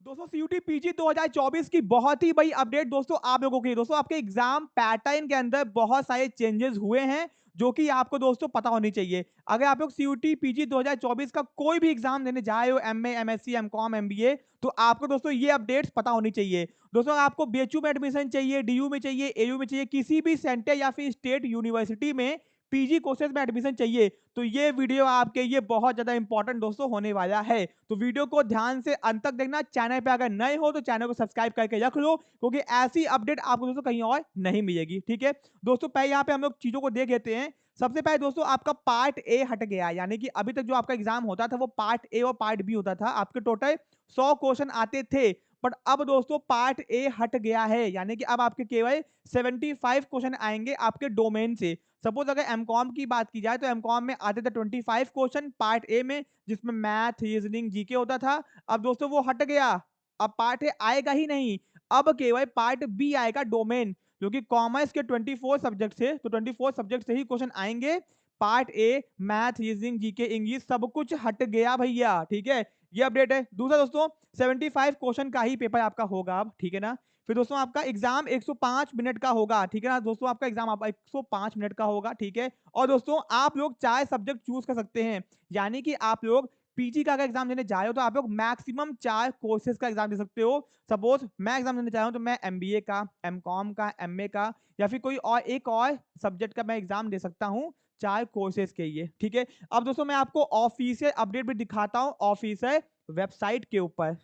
दोस्तों CUT PG 2024 की बहुत ही बड़ी अपडेट दोस्तों आप लोगों के लिए। दोस्तों आपके एग्जाम पैटर्न के अंदर बहुत सारे चेंजेस हुए हैं जो कि आपको दोस्तों पता होनी चाहिए। अगर आप लोग सीयूटी पीजी 2024 का कोई भी एग्जाम देने जा रहे हो, एमए, एमएससी, एमकॉम, एमबीए, तो आपको दोस्तों ये अपडेट्स पता होनी चाहिए। दोस्तों आपको बीएचयू में एडमिशन चाहिए, डीयू में चाहिए, एयू में चाहिए, किसी भी सेंटर या फिर स्टेट यूनिवर्सिटी में पीजी कोर्सेज में एडमिशन चाहिए, तो ये वीडियो आपके लिए बहुत ज्यादा इंपॉर्टेंट दोस्तों होने वाला है। तो वीडियो को ध्यान से अंत तक देखना। चैनल पे अगर नए हो तो चैनल को सब्सक्राइब करके रख लो, क्योंकि ऐसी अपडेट आपको दोस्तों कहीं और नहीं मिलेगी। ठीक है दोस्तों, पहले यहाँ पे हम लोग चीजों को देख लेते हैं। सबसे पहले दोस्तों आपका पार्ट ए हट गया, यानी कि अभी तक जो आपका एग्जाम होता था वो पार्ट ए और पार्ट बी होता था। आपके टोटल 100 क्वेश्चन आते थे, बट अब दोस्तों पार्ट ए हट गया है, यानी कि अब आपके केवल 75 क्वेश्चन आएंगे आपके डोमेन से। सपोज अगर एमकॉम की बात की जाए तो एमकॉम में आते थे 25 क्वेश्चन पार्ट ए में, जिसमें मैथ, रीजनिंग, जीके होता था। अब दोस्तों वो हट गया, अब पार्ट ए आएगा ही नहीं, अब केवल पार्ट बी आएगा, डोमेन। क्योंकि कॉमर्स के 24 सब्जेक्ट से, तो 24 सब्जेक्ट से ही क्वेश्चन आएंगे। Part A math, reasoning, GK, English सब कुछ हट गया भैया। ठीक है, ये अपडेट है। दूसरा दोस्तों 75 क्वेश्चन का ही पेपर आपका होगा अब, ठीक है ना। फिर दोस्तों आपका एग्जाम 105 मिनट का होगा, ठीक है ना दोस्तों, आपका एग्जाम आप 105 मिनट का होगा, ठीक है। और दोस्तों आप लोग 4 सब्जेक्ट चूज कर सकते हैं, यानी कि आप लोग पीजी का अगर एग्जाम देने जा रहे हो तो आप लोग मैक्सिमम 4 कोर्सेज का एग्जाम दे सकते हो। सपोज मैं एग्जाम देने जा रहा हूं तो मैं एमबीए का, एमकॉम का, एमए का, या फिर कोई और एक और सब्जेक्ट का मैं एग्जाम दे सकता हूं 4 कोर्सेज के लिए। ठीक है, अब दोस्तों मैं आपको ऑफिशियल अपडेट भी दिखाता हूं ऑफिशियल वेबसाइट के ऊपर।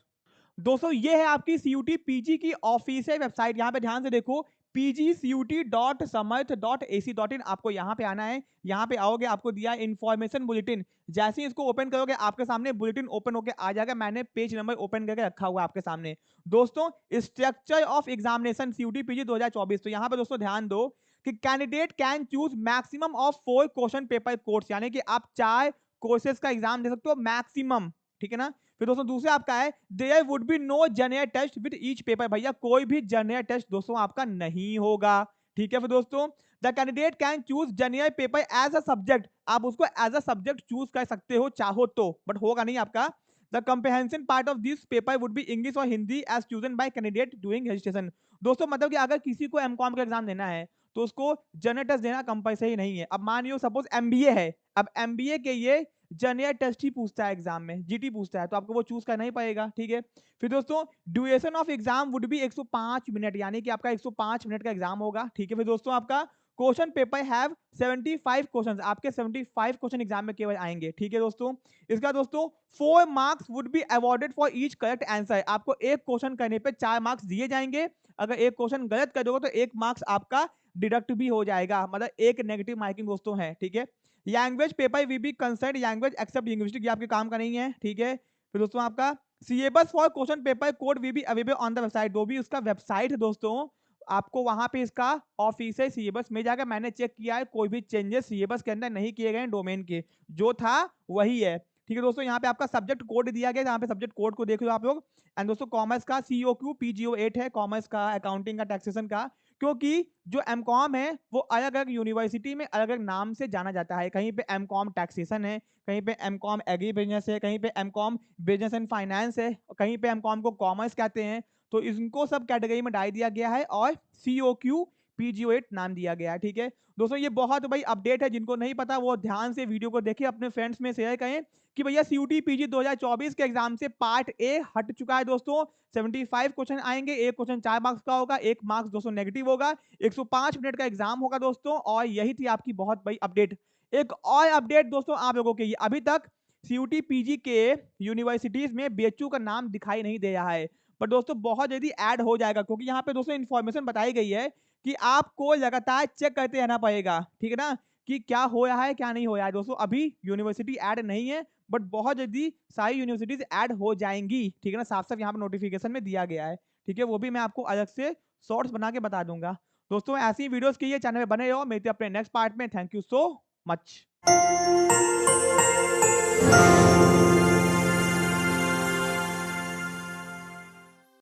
दोस्तों ये है आपकी सीयूटी पीजी की ऑफिशियल वेबसाइट। यहाँ पे ध्यान से देखो, pgcut.samarth.ac.in, आपको यहाँ पे आना है। यहाँ पे आओगे, आपको दिया इन्फॉर्मेशन बुलेटिन। जैसे ही इसको ओपन करोगे आपके सामने बुलेटिन ओपन होकर आ जाएगा। मैंने पेज नंबर ओपन करके रखा हुआ है आपके सामने। दोस्तों structure of examination CUET PG 2024, तो यहाँ पे दोस्तों ध्यान दो कि candidate can choose maximum of 4 question paper course, यानी कि आप 4 कोर्सेज का एग्जाम दे सकते हो मैक्सिमम, ठीक है ना। फिर दोस्तों दूसरे आपका है there would be no general test with each paper, भैया कोई भी जनरल टेस्ट दोस्तों आपका नहीं होगा, ठीक है। फिर दोस्तों the candidate can choose general paper as a subject, आप उसको एज अ सब्जेक्ट चूज कर सकते हो चाहो तो, बट होगा नहीं आपका। The comprehension part of this paper would be English और Hindi as chosen by candidate doing registration. दोस्तों मतलब कि अगर किसी को एमकॉम का एग्जाम देना है तो उसको जनरल टेस्ट देना कंपलसरी नहीं है। अब मान लो सपोज एमबीए है, अब एमबीए के ये जनरल टेस्ट ही पूछता है एग्जाम में, जीटी पूछता है, तो आपको वो चूज करना ही पड़ेगा, ठीक है। फिर दोस्तों duration of exam would be 105 minute, यानी कि आपका 105 मिनट का एग्जाम होगा, ठीक है। फिर दोस्तों आपका क्वेश्चन पेपर हैव 75 क्वेश्चंस, आपके 75 क्वेश्चन एग्जाम में केवल आएंगे, ठीक है दोस्तों। इसका दोस्तों 4 marks would be awarded for each correct answer, आपको एक क्वेश्चन करने पे 4 मार्क्स दिए जाएंगे। अगर एक क्वेश्चन गलत कर दोगे तो 1 मार्क्स आपका डिडक्ट भी हो जाएगा, मतलब एक नेगेटिव मार्किंग दोस्तों है, ठीक है। Language paper we be concern language except linguistic, ये आपके काम का नहीं है, ठीक है। फिर दोस्तों आपका syllabus for question paper code we be available on the website, जो भी उसका वेबसाइट है दोस्तों, आपको वहां पे इसका ऑफिशियल सिलेबस मिल जाएगा। मैंने चेक किया है, कोई भी चेंजेस सिलेबस के अंदर नहीं किए गए, डोमेन के जो था वही है, ठीक है दोस्तों। यहाँ पे आपका सब्जेक्ट कोड दिया गया, यहाँ पे सब्जेक्ट कोड को देख लो आप लोग। एंड दोस्तों कॉमर्स का COQ PGO8 है, कॉमर्स का, अकाउंटिंग का, टैक्सेशन का, क्योंकि जो एमकॉम है वो अलग अलग यूनिवर्सिटी में अलग अलग नाम से जाना जाता है। कहीं पे एमकॉम टैक्सेशन है, कहीं पे एमकॉम एग्री बिजनेस है, कहीं पे एमकॉम बिजनेस एंड फाइनेंस है, कहीं पे एमकॉम को कॉमर्स कहते हैं। तो इनको सब कैटेगरी में डाल दिया गया है और COQ PGO8 नाम दिया गया है, ठीक है दोस्तों। ये बहुत बड़ी अपडेट है, जिनको नहीं पता वो ध्यान से वीडियो को देखें, अपने फ्रेंड्स में शेयर करें कि भैया सीयूटी पीजी 2024 के एग्जाम से पार्ट ए हट चुका है दोस्तों। 75 क्वेश्चन आएंगे, एक क्वेश्चन 4 मार्क्स का होगा, एक मार्क्स दोस्तों नेगेटिव होगा, 105 मिनट का एग्जाम होगा दोस्तों। और यही थी आपकी बहुत बड़ी अपडेट। एक और अपडेट दोस्तों आप लोगों के लिए, अभी तक सीयूटी पीजी के यूनिवर्सिटीज में बीएचयू का नाम दिखाई नहीं दे रहा है, पर दोस्तों बहुत जल्दी ऐड हो जाएगा, क्योंकि यहाँ पे दोस्तों इन्फॉर्मेशन बताई गई है कि आपको लगातार चेक करते रहना पड़ेगा, ठीक है ना, कि क्या हो रहा है क्या नहीं हो रहा है। दोस्तों अभी यूनिवर्सिटी ऐड नहीं है, बट बहुत जल्दी सारी यूनिवर्सिटीज ऐड हो जाएंगी, ठीक है ना, साफ साफ यहाँ पे नोटिफिकेशन में दिया गया है, ठीक है। वो भी मैं आपको अलग से शॉर्ट्स बना के बता दूंगा। दोस्तों ऐसी वीडियोस के लिए चैनल में बने रहो, मिलते हैं अपने नेक्स्ट पार्ट में। Thank you so much.